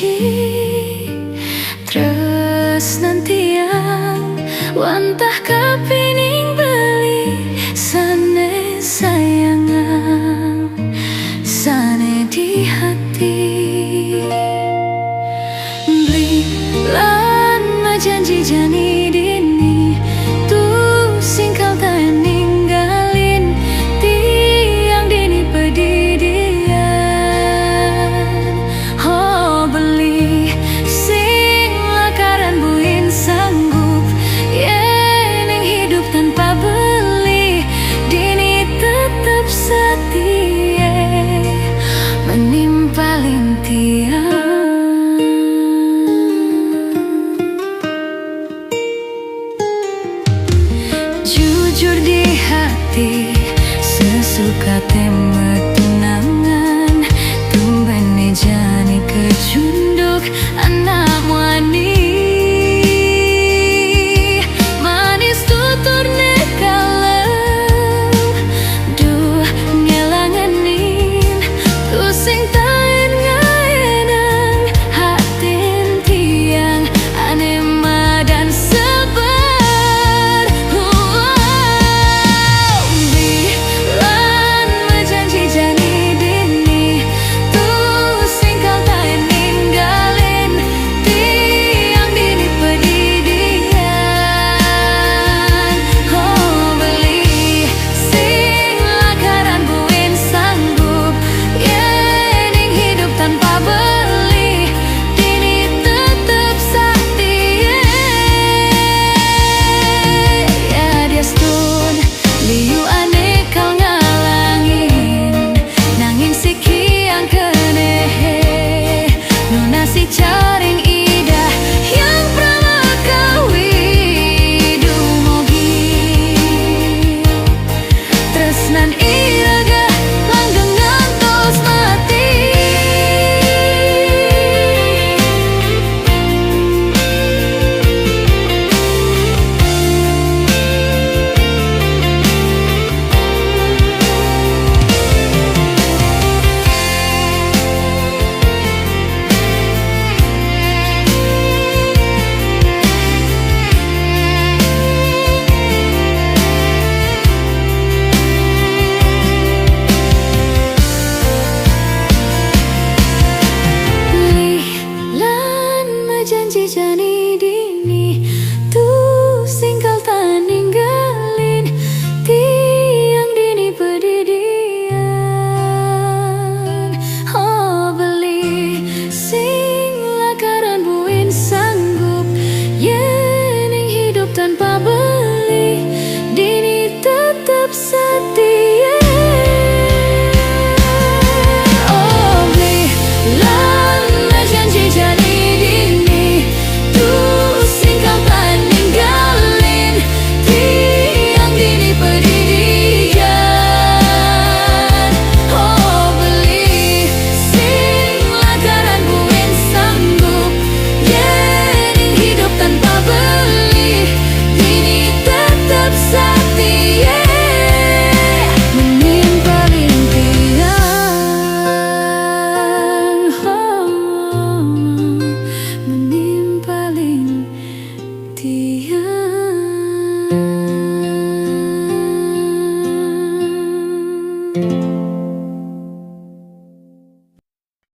janji terus nantiang wantah kapining beli sane sayangan sane di hati beli lan janji jani dini tuh singkal tak ninggalin tiang dini pedidian oh beli sing lakaran buin sanggup yeneng hidup tanpa beli dini tetap setia menimpalin tiang. Jujur di hati sesuka teme tunangan tumbane jani kecunduk